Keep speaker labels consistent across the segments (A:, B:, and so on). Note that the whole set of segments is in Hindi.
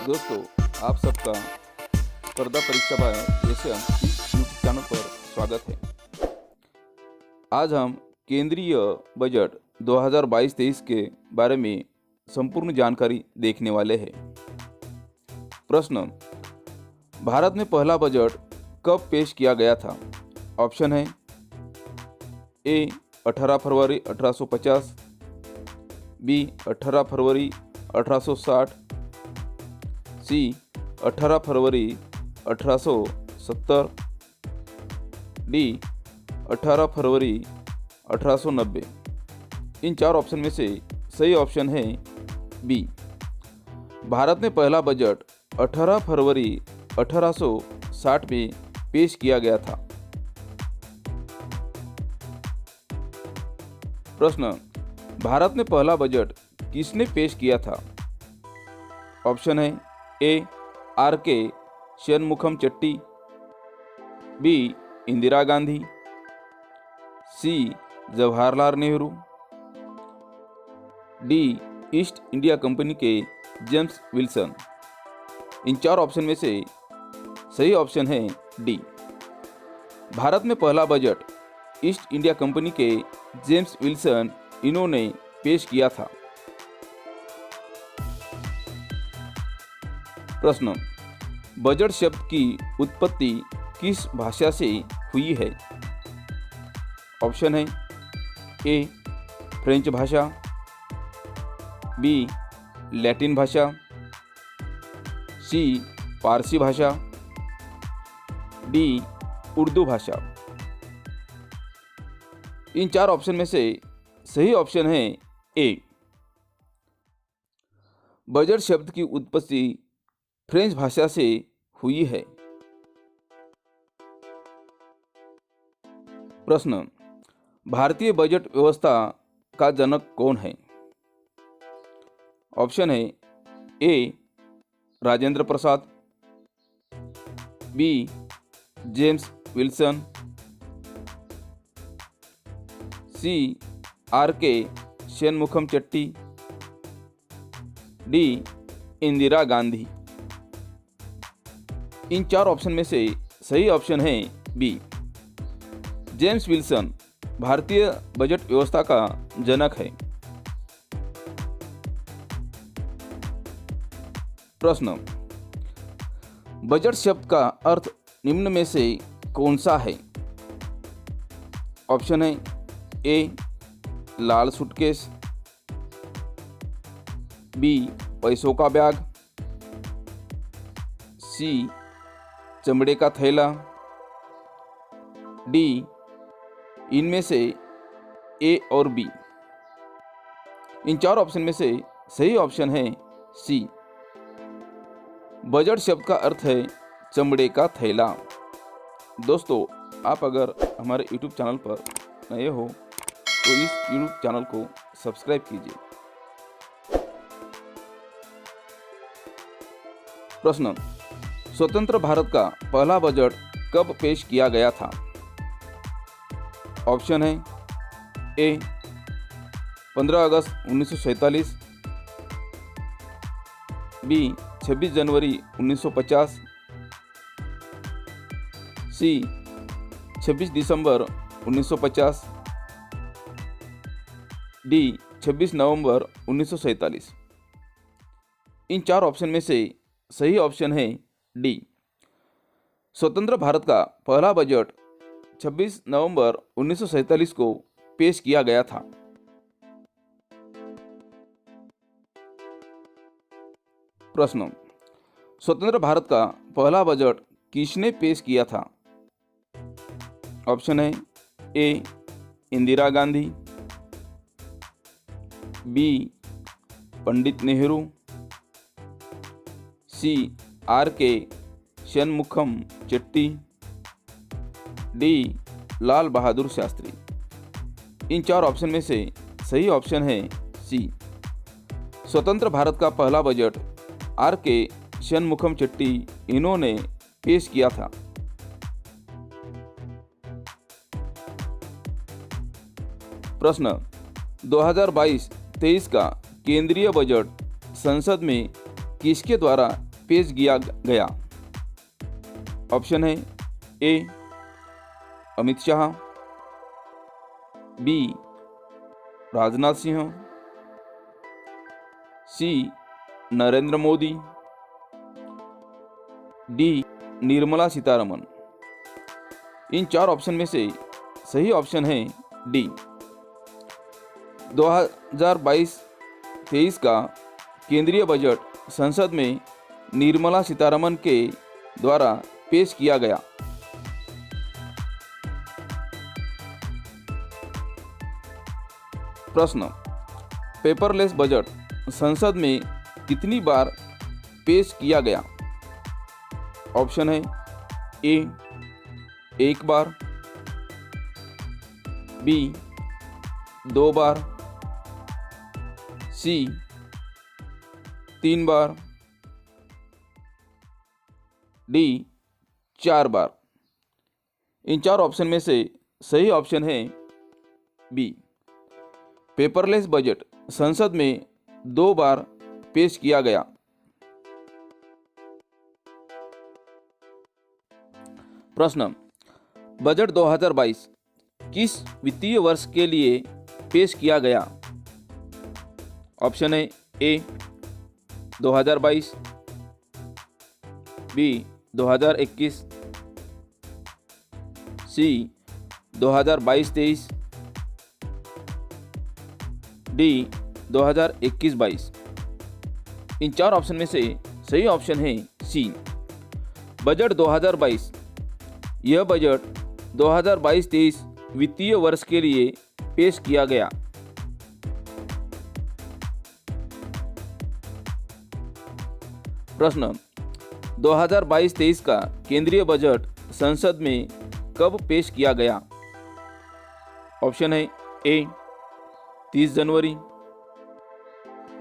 A: दोस्तों, आप सबका स्पर्धा परीक्षा बाय एसएम इस यूट्यूब चैनल पर स्वागत है। आज हम केंद्रीय बजट 2022-23 के बारे में संपूर्ण जानकारी देखने वाले हैं। प्रश्न: भारत में पहला बजट कब पेश किया गया था? ऑप्शन है ए 18 फरवरी 1850, बी 18 फरवरी 1860, सी 18 फरवरी 1870, डी 18 फरवरी 1890। इन चार ऑप्शन में से सही ऑप्शन है बी। भारत में पहला बजट 18 फरवरी 1860 में पेश किया गया था। प्रश्न: भारत में पहला बजट किसने पेश किया था? ऑप्शन है A R K. Shanmukham Chetty, B Indira Gandhi, C Jawaharlal Nehru, D East India Company के जेम्स विल्सन। इन चार ऑप्शन में से सही ऑप्शन है डी। भारत में पहला बजट ईस्ट इंडिया कंपनी के जेम्स विल्सन इन्होंने पेश किया था। प्रश्न: बजट शब्द की उत्पत्ति किस भाषा से हुई है? ऑप्शन है ए फ्रेंच भाषा, बी लैटिन भाषा, सी पारसी भाषा, डी उर्दू भाषा। इन चार ऑप्शन में से सही ऑप्शन है ए। बजट शब्द की उत्पत्ति फ्रेंच भाषा से हुई है। प्रश्न: भारतीय बजट व्यवस्था का जनक कौन है? ऑप्शन है ए Rajendra Prasad, B James Wilson, सी आर.के. शनमुखम चेट्टी, डी इंदिरा गांधी। इन चार ऑप्शन में से सही ऑप्शन है बी। जेम्स विल्सन भारतीय बजट व्यवस्था का जनक है। प्रश्न: बजट शब्द का अर्थ निम्न में से कौन सा है? ऑप्शन है ए लाल सूटकेस, बी पैसों का बैग, सी चमड़े का थैला, डी इनमें से ए और बी। इन चार ऑप्शन में से सही ऑप्शन है सी। बजट शब्द का अर्थ है चमड़े का थैला। दोस्तों, आप अगर हमारे YouTube चैनल पर नए हो तो इस YouTube चैनल को सब्सक्राइब कीजिए। प्रश्न: स्वतंत्र भारत का पहला बजट कब पेश किया गया था? ऑप्शन है ए 15 अगस्त 1947, बी 26 जनवरी 1950, सी 26 दिसंबर 1950, डी 26 नवंबर 1947। इन चार ऑप्शन में से सही ऑप्शन है डी। स्वतंत्र भारत का पहला बजट 26 नवंबर 1947 को पेश किया गया था। प्रश्न: स्वतंत्र भारत का पहला बजट किसने पेश किया था? ऑप्शन है ए इंदिरा गांधी, बी पंडित नेहरू, सी आर.के. शनमुखम चेट्टी, डी लाल बहादुर शास्त्री। इन चार ऑप्शन में से सही ऑप्शन है सी। स्वतंत्र भारत का पहला बजट आर.के. शनमुखम चेट्टी इन्होंने पेश किया था। प्रश्न: 2022-23 का केंद्रीय बजट संसद में किसके द्वारा पेश किया गया? ऑप्शन है ए अमित शाह, बी राजनाथ सिंह, सी नरेंद्र मोदी, डी निर्मला सीतारमण। इन 4 ऑप्शन में से सही ऑप्शन है डी। 2022-23 का केंद्रीय बजट संसद में निर्मला सीतारमण के द्वारा पेश किया गया। प्रश्न, पेपरलेस बजट संसद में कितनी बार पेश किया गया? ऑप्शन है ए 1 बार, बी 2 बार, सी 3 बार, डी 4 बार। इन 4 ऑप्शन में से सही ऑप्शन है बी। पेपरलेस बजट संसद में 2 बार पेश किया गया। प्रश्न, बजट 2022 किस वित्तीय वर्ष के लिए पेश किया गया? ऑप्शन है ए 2022, बी 2021, सी 2022-23, डी 2021-22। इन 4 ऑप्शन में से सही ऑप्शन है सी। बजट 2022, यह बजट 2022-23 वित्तीय वर्ष के लिए पेश किया गया। प्रश्न, 2022-23 का केंद्रीय बजट संसद में कब पेश किया गया? ऑप्शन है ए 30 जनवरी,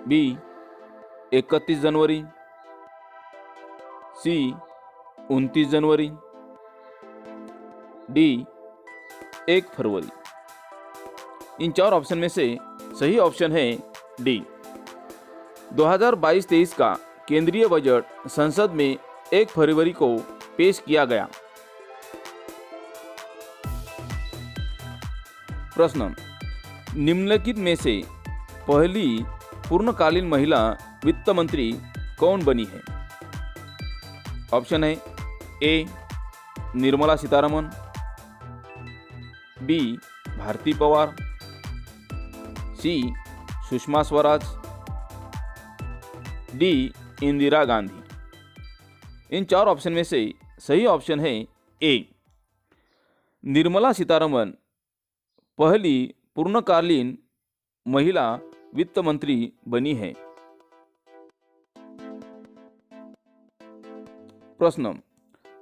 A: बी 31 जनवरी, सी 29 जनवरी, डी 1 फरवरी। इन 4 ऑप्शन में से सही ऑप्शन है डी। 2022-23 का केंद्रीय बजट संसद में 1 फरवरी को पेश किया गया। प्रश्न, निम्नलिखित में से पहली पूर्णकालीन महिला वित्त मंत्री कौन बनी है? ऑप्शन है ए निर्मला सीतारमण, बी भारती पवार, सी सुषमा स्वराज, डी इंदिरा गांधी। इन 4 ऑप्शन में से सही ऑप्शन है ए। निर्मला सीतारमण पहली पूर्णकालीन महिला वित्त मंत्री बनी है। प्रश्न,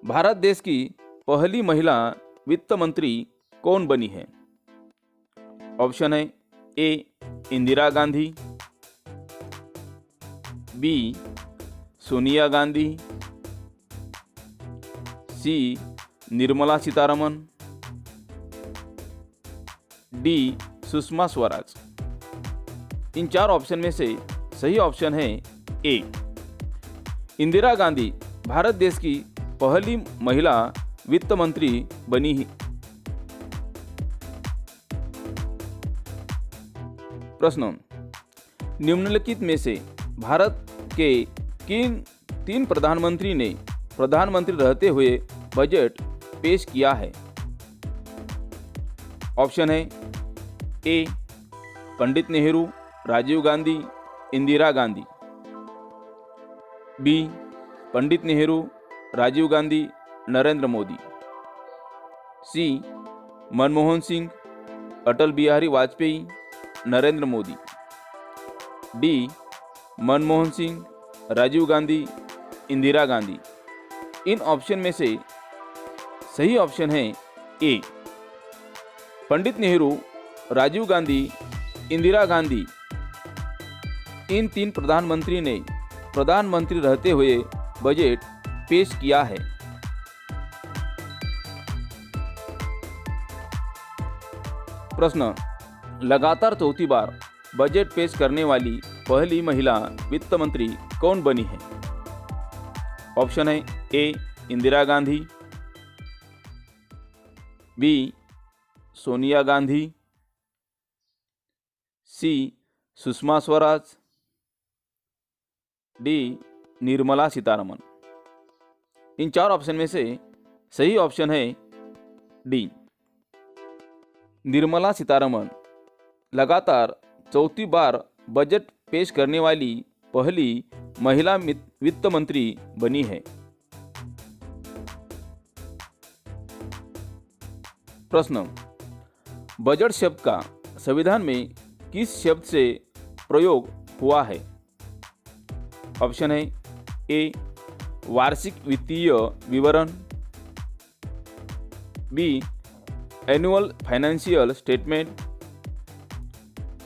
A: भारत देश की पहली महिला वित्त मंत्री कौन बनी है? ऑप्शन है ए इंदिरा गांधी, बी सोनिया गांधी, सी निर्मला सीतारमण, डी सुषमा स्वराज। इन 4 ऑप्शन में से सही ऑप्शन है ए। इंदिरा गांधी भारत देश की पहली महिला वित्त मंत्री बनी है। प्रश्न, निम्नलिखित में से भारत के किन 3 प्रधानमंत्री ने प्रधानमंत्री रहते हुए बजट पेश किया है? ऑप्शन है ए पंडित नेहरू, राजीव गांधी, इंदिरा गांधी, बी पंडित नेहरू, राजीव गांधी, नरेंद्र मोदी, सी मनमोहन सिंह, अटल बिहारी वाजपेयी, नरेंद्र मोदी, डी मनमोहन सिंह, राजीव गांधी, इंदिरा गांधी। इन ऑप्शन में से सही ऑप्शन है ए। पंडित नेहरू, राजीव गांधी, इंदिरा गांधी, इन 3 प्रधानमंत्री ने प्रधानमंत्री रहते हुए बजट पेश किया है। प्रश्न, लगातार 4थी बार बजट पेश करने वाली पहली महिला वित्त मंत्री कौन बनी है? ऑप्शन है ए इंदिरा गांधी, बी सोनिया गांधी, सी सुषमा स्वराज, डी निर्मला सीतारमण। इन 4 ऑप्शन में से सही ऑप्शन है डी निर्मला सीतारमण लगातार चौथी बार बजट पेश करने वाली पहली महिला वित्त मंत्री बनी है। प्रश्न, बजट शब्द का संविधान में किस शब्द से प्रयोग हुआ है? ऑप्शन है ए वार्षिक वित्तीय विवरण, बी एनुअल फाइनेंशियल स्टेटमेंट,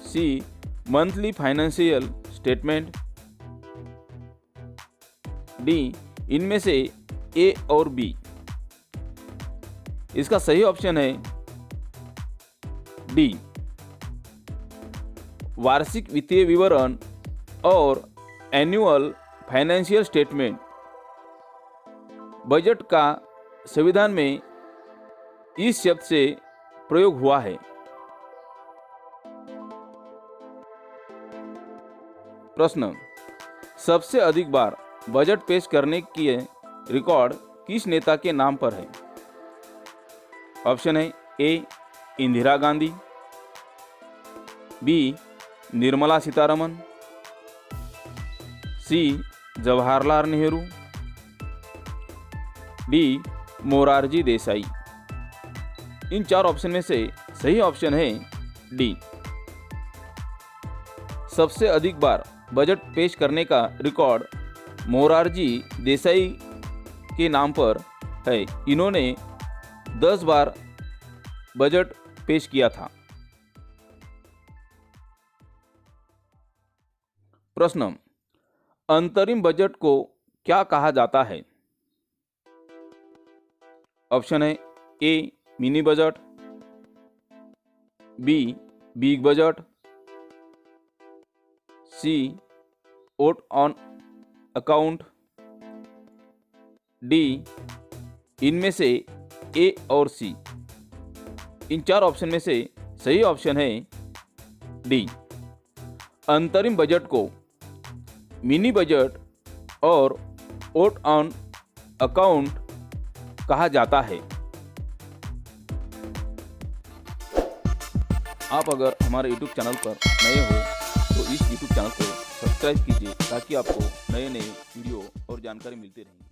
A: सी मंथली फाइनेंशियल स्टेटमेंट, डी इनमें से ए और बी। इसका सही ऑप्शन है डी वार्षिक वित्तीय विवरण और एनुअल फाइनेंशियल स्टेटमेंट बजट का संविधान में इस शब्द से प्रयोग हुआ है। प्रश्न, सबसे अधिक बार बजट पेश करने की रिकॉर्ड किस नेता के नाम पर है? ऑप्शन है ए इंदिरा गांधी, बी निर्मला सीतारमण, सी जवाहरलाल नेहरू, डी मोरारजी देसाई। इन 4 ऑप्शन में से सही ऑप्शन है डी सबसे अधिक बार बजट पेश करने का रिकॉर्ड मोरारजी देसाई के नाम पर है। इन्होंने 10 बार बजट पेश किया था। प्रश्न, अंतरिम बजट को क्या कहा जाता है? ऑप्शन है A mini budget, B big budget, C vote on account, D इनमें से ए और सी। इन 4 ऑप्शन में से सही ऑप्शन है डी अंतरिम बजट को मिनी बजट और वोट ऑन अकाउंट कहा जाता है। आप अगर हमारे YouTube चैनल पर नए हो तो इस YouTube चैनल को सब्सक्राइब कीजिए ताकि आपको नए नए वीडियो और जानकारी मिलती रहे।